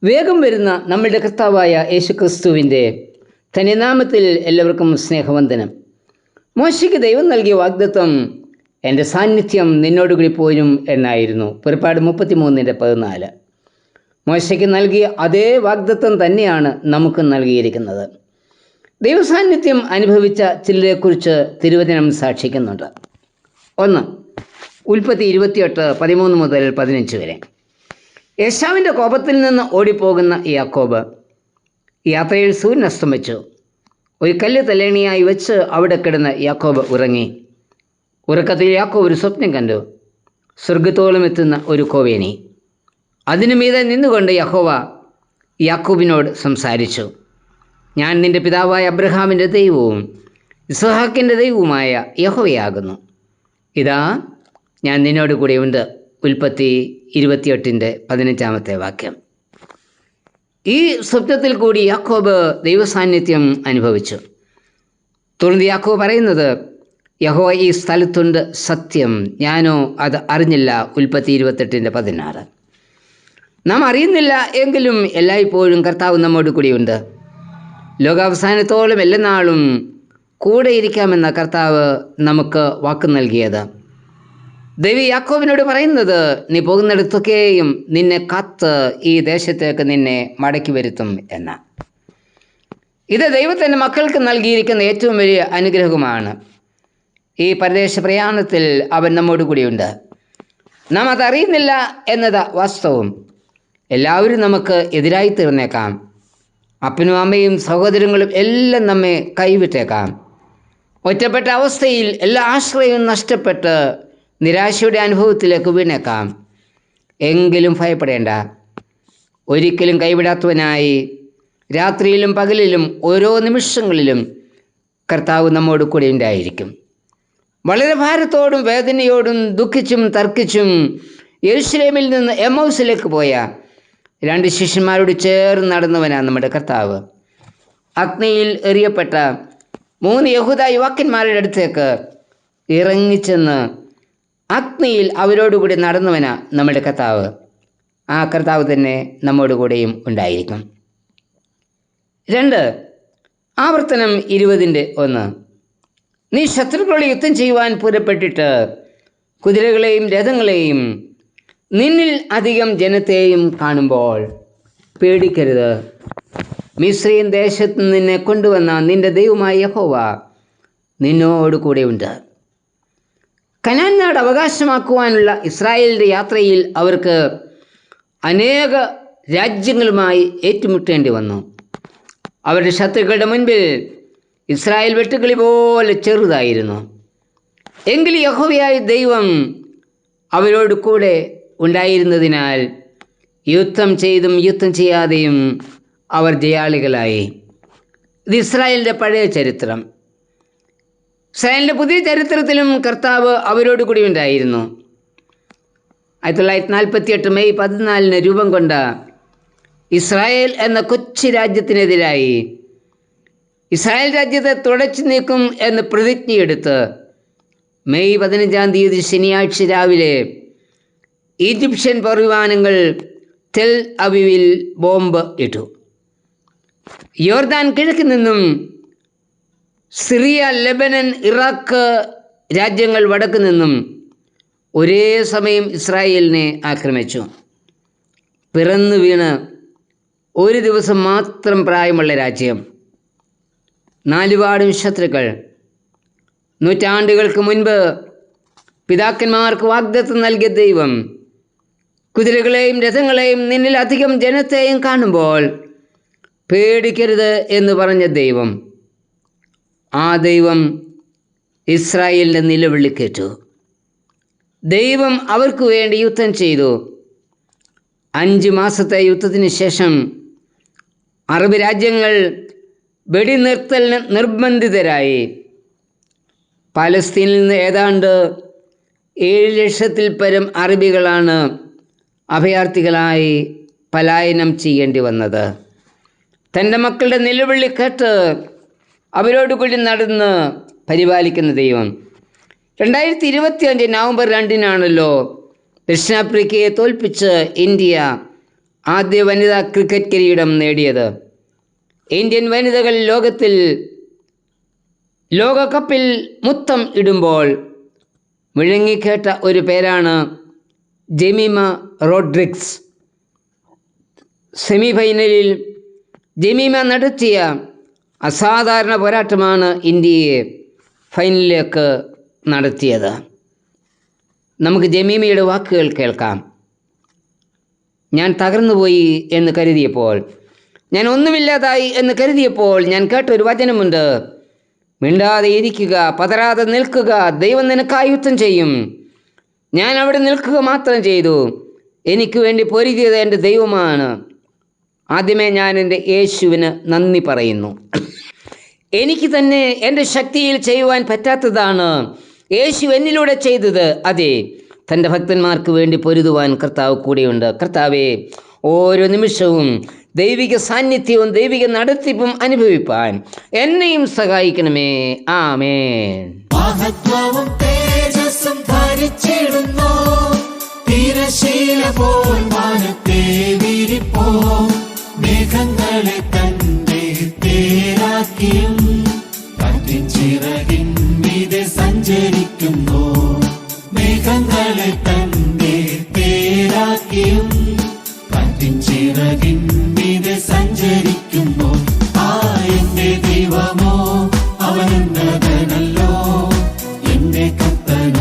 വേഗം വരുന്ന നമ്മളുടെ കർത്താവായ യേശുക്രിസ്തുവിൻ്റെ ധന്യനാമത്തിൽ എല്ലാവർക്കും സ്നേഹവന്ദനം. മോശയ്ക്ക് ദൈവം നൽകിയ വാഗ്ദത്തം എൻ്റെ സാന്നിധ്യം നിന്നോടുകൂടി പോരും എന്നായിരുന്നു. പുറപ്പാട് 33:14. മോശയ്ക്ക് നൽകിയ അതേ വാഗ്ദത്തം തന്നെയാണ് നമുക്ക് നൽകിയിരിക്കുന്നത്. ദൈവസാന്നിധ്യം അനുഭവിച്ച ചിലരെക്കുറിച്ച് തിരുവചനം സാക്ഷിക്കുന്നുണ്ട്. 1. ഉൽപ്പത്തി 28:13 മുതൽ 15 വരെ. ഏശാവിൻ്റെ കോപത്തിൽ നിന്ന് ഓടിപ്പോകുന്ന യാക്കോബ് യാത്രയിൽ സൂര്യൻ അസ്തമിച്ചു. ഒരു കല്ല് തലേണിയായി വെച്ച് അവിടെ കിടന്ന് യാക്കോബ് ഉറങ്ങി. ഉറക്കത്തിൽ യാക്കോബ് ഒരു സ്വപ്നം കണ്ടു. സ്വർഗത്തോളം എത്തുന്ന ഒരു കോവേനി. അതിനു മീതെ നിന്നുകൊണ്ട് യഹോവ യാക്കോബിനോട് സംസാരിച്ചു. ഞാൻ നിൻ്റെ പിതാവായ അബ്രഹാമിൻ്റെ ദൈവവും ഇസ്ഹാക്കിൻ്റെ ദൈവവുമായ യഹോവയാകുന്നു. ഇതാ ഞാൻ നിന്നോട് കൂടെയുണ്ട്. ഉൽപ്പത്തി 28:15 ഈ സ്വപ്നത്തിൽ കൂടി യാക്കോബ് ദൈവസാന്നിധ്യം അനുഭവിച്ചു. തുടർന്ന് യാക്കോബ് പറയുന്നത്, യഹോവ ഈ സ്ഥലത്തുണ്ട്, സത്യം, ഞാനോ അത് അറിഞ്ഞില്ല. ഉൽപ്പത്തി 28:16. നാം അറിയുന്നില്ല എങ്കിലും എല്ലായ്പ്പോഴും കർത്താവ് നമ്മോട് കൂടിയുണ്ട്. ലോകാവസാനത്തോളം എല്ലാ നാളും കൂടെ ഇരിക്കാമെന്ന കർത്താവ് നമുക്ക് വാക്ക് നൽകിയത്. ദൈവം യാക്കോബിനോട് പറയുന്നത്, നീ പോകുന്നിടത്തൊക്കെയും നിന്നെ കാത്ത് ഈ ദേശത്തേക്ക് നിന്നെ മടക്കി വരുത്തും എന്ന. ഇത് ദൈവത്തിൻ്റെ മക്കൾക്ക് നൽകിയിരിക്കുന്ന ഏറ്റവും വലിയ അനുഗ്രഹമാണ്. ഈ പരദേശ പ്രയാണത്തിൽ അവൻ നമ്മോട് കൂടിയുണ്ട്. നാം അതറിയുന്നില്ല എന്നത് വാസ്തവം. എല്ലാവരും നമുക്ക് എതിരായി തീർന്നേക്കാം. അപ്പനും അമ്മയും സഹോദരങ്ങളും എല്ലാം നമ്മെ കൈവിട്ടേക്കാം. ഒറ്റപ്പെട്ട അവസ്ഥയിൽ എല്ലാ ആശ്രയവും നഷ്ടപ്പെട്ട് നിരാശയുടെ അനുഭവത്തിലേക്ക് വീണേക്കാം. എങ്കിലും ഭയപ്പെടേണ്ട. ഒരിക്കലും കൈവിടാത്തവനായി രാത്രിയിലും പകലിലും ഓരോ നിമിഷങ്ങളിലും കർത്താവ് നമ്മോട് കൂടെ ഉണ്ടായിരിക്കും. വളരെ ഭാരത്തോടും വേദനയോടും ദുഃഖിച്ചും തർക്കിച്ചും യെരൂശലേമിൽ നിന്ന് എമ്മൗസിലേക്ക് പോയ 2 ശിഷ്യന്മാരോട് ചേർന്ന് നടന്നവനാണ് നമ്മുടെ കർത്താവ്. അഗ്നിയിൽ എറിയപ്പെട്ട 3 യഹൂദ യുവാക്കന്മാരുടെ അടുത്തേക്ക് ഇറങ്ങിച്ചെന്ന് അഗ്നിയിൽ അവരോടുകൂടി നടന്നവനാ നമ്മുടെ കർത്താവ്. ആ കർത്താവ് തന്നെ നമ്മോട് കൂടെയും ഉണ്ടായിരിക്കും. 2 ആവർത്തനം 20:1. നീ ശത്രുക്കളോട് യുദ്ധം ചെയ്യുവാൻ പുറപ്പെട്ടിട്ട് കുതിരകളെയും രഥങ്ങളെയും നിന്നിൽ അധികം ജനത്തെയും കാണുമ്പോൾ പേടിക്കരുത്. മിസ്രയീം ദേശത്ത് നിന്നെ കൊണ്ടുവന്ന നിന്റെ ദൈവമായ യഹോവ നിന്നോട് കൂടെയുണ്ട്. കനാൻ നാട് അവകാശമാക്കുവാനുള്ള ഇസ്രായേലിൻ്റെ യാത്രയിൽ അവർക്ക് അനേക രാജ്യങ്ങളുമായി ഏറ്റുമുട്ടേണ്ടി വന്നു. അവരുടെ ശത്രുക്കളുടെ മുൻപിൽ ഇസ്രായേൽ വെട്ടുക്കിളി പോലെ ചെറുതായിരുന്നു. എങ്കിലും യഹോവയായ ദൈവം അവരോട് കൂടെ ഉണ്ടായിരുന്നതിനാൽ യുദ്ധം ചെയ്തും യുദ്ധം ചെയ്യാതെയും അവർ ജയാളികളായി. ഇത് ഇസ്രായേലിൻ്റെ പഴയ ചരിത്രം. ഇസ്രായേലിൻ്റെ പുതിയ ചരിത്രത്തിലും കർത്താവ് അവരോട് കൂടി ഉണ്ടായിരുന്നു. 1948 മെയ് 14 രൂപം കൊണ്ട ഇസ്രായേൽ എന്ന കൊച്ചു രാജ്യത്തിനെതിരായി ഇസ്രായേൽ രാജ്യത്തെ തുടച്ചു നീക്കും എന്ന് പ്രതിജ്ഞയെടുത്ത് മെയ് 15 ശനിയാഴ്ച രാവിലെ ഈജിപ്ഷ്യൻ പർവിമാനങ്ങൾ ടെൽ അവീവിൽ ബോംബ് ഇട്ടു. യോർദാൻ കിഴക്ക് നിന്നും സിറിയ, ലെബനൻ, ഇറാഖ് രാജ്യങ്ങൾ വടക്ക് നിന്നും ഒരേ സമയം ഇസ്രായേലിനെ ആക്രമിച്ചു. പിറന്നു വീണ് ഒരു ദിവസം മാത്രം പ്രായമുള്ള രാജ്യം, നാലുപാടും ശത്രുക്കൾ. നൂറ്റാണ്ടുകൾക്ക് മുൻപ് പിതാക്കന്മാർക്ക് വാഗ്ദത്തം നൽകിയ ദൈവം കുതിരകളെയും രഥങ്ങളെയും നിന്നിൽ അധികം ജനത്തെയും കാണുമ്പോൾ പേടിക്കരുത് എന്ന് പറഞ്ഞ ദൈവം, ആ ദൈവം ഇസ്രായേലിൻ്റെ നിലവിളി കേട്ടു. ദൈവം അവർക്ക് വേണ്ടി യുദ്ധം ചെയ്തു. 5 മാസത്തെ യുദ്ധത്തിന് ശേഷം അറബ് രാജ്യങ്ങൾ വെടിനിർത്തലിന് നിർബന്ധിതരായി. പലസ്തീനിൽ നിന്ന് ഏതാണ്ട് 7 ലക്ഷത്തിൽ പരം അറബികളാണ് അഭയാർത്ഥികളായി പലായനം ചെയ്യേണ്ടി വന്നത്. തൻ്റെ മക്കളുടെ നിലവിളി കേട്ട് അവരോടുകൂടി നടന്ന് പരിപാലിക്കുന്ന ദൈവം 2025 നവംബർ 2 ദക്ഷിണാഫ്രിക്കയെ തോൽപ്പിച്ച് ഇന്ത്യ ആദ്യ വനിതാ ക്രിക്കറ്റ് കിരീടം നേടിയത്. ഇന്ത്യൻ വനിതകൾ ലോകകപ്പിൽ മുത്തം ഇടുമ്പോൾ മുഴങ്ങിക്കേട്ട ഒരു പേരാണ് ജെമീമ റോഡ്രിഗ്സ്. സെമിഫൈനലിൽ ജെമീമ നടത്തിയ അസാധാരണ പോരാട്ടമാണ് ഇന്ത്യയെ ഫൈനലിലേക്ക് നടത്തിയത്. നമുക്ക് ജെമീമയുടെ വാക്കുകൾ കേൾക്കാം. ഞാൻ തകർന്നുപോയി എന്ന് കരുതിയപ്പോൾ, ഞാൻ ഒന്നുമില്ലാതായി എന്ന് കരുതിയപ്പോൾ ഞാൻ കേട്ടൊരു വചനമുണ്ട്. മിണ്ടാതെ ഇരിക്കുക, പതരാതെ നിൽക്കുക, ദൈവം നിനക്കായി യുദ്ധം ചെയ്യും. ഞാൻ അവിടെ നിൽക്കുക മാത്രം ചെയ്തു. എനിക്ക് വേണ്ടി പൊരുതിയത് എൻ്റെ ദൈവമാണ്. ആദ്യമേ ഞാൻ എൻ്റെ യേശുവിന് നന്ദി പറയുന്നു. എനിക്ക് തന്നെ എൻ്റെ ശക്തിയിൽ ചെയ്യുവാൻ പറ്റാത്തതാണ് യേശു എന്നിലൂടെ ചെയ്തത്. അതെ, തൻ്റെ ഭക്തന്മാർക്ക് വേണ്ടി പൊരുതുവാൻ കർത്താവ് കൂടെയുണ്ട്. കർത്താവേ, ഓരോ നിമിഷവും ദൈവിക സാന്നിധ്യവും ദൈവിക നടത്തിപ്പും അനുഭവിപ്പാൻ എന്നെയും സഹായിക്കണമേ. ആമേൻ. മഹത്വവും തേജസ്സും ധരിച്ചിടുന്നു, തിരശീല പോൽ വാനത്തെ വിരിപ്പോ, മേഘങ്ങളെ തന്റെ തേരാക്കിയും കാറ്റിൻ ചിറകിൻ മീതെ സഞ്ചരിക്കുന്നു. മേഘങ്ങളെ തന്റെ തേരാക്കിയും കാറ്റിൻ ചിറകിൻ മീതെ സഞ്ചരിക്കുന്നു. ആ എന്റെ ദൈവമോ അവനുന്നതനല്ലോ, എന്റെ കർത്തനോ